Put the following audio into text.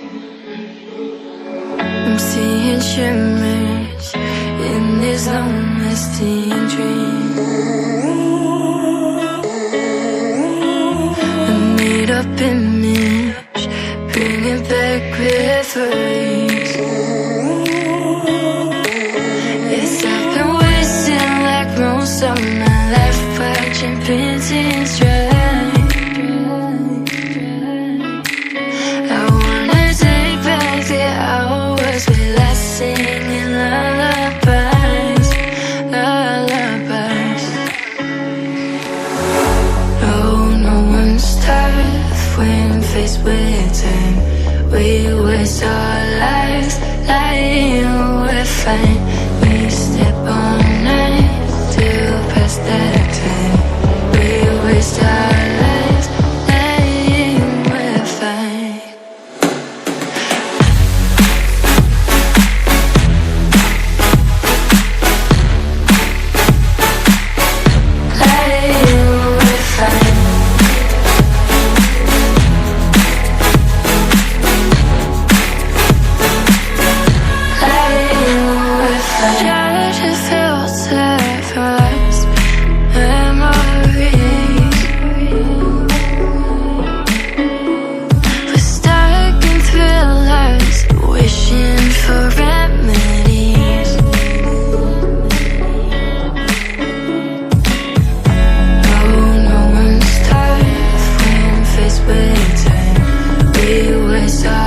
I'm seeing shimmers in these long-lasting dreams. A made-up image, bringing back memories. Yes, I've been wasting like most of my life, watching paintings dry. I wanna take back the hours we last singing lullabies, lullabies. No one's tough when faced with time. We waste our lives lying we're fine. We step on night to pass that time. We waste our lives lying we're fine. Lying we're fine. Try to filter past memories. We're stuck in thrillers, wishing for remedies. No one's tough when faced with time. We waste our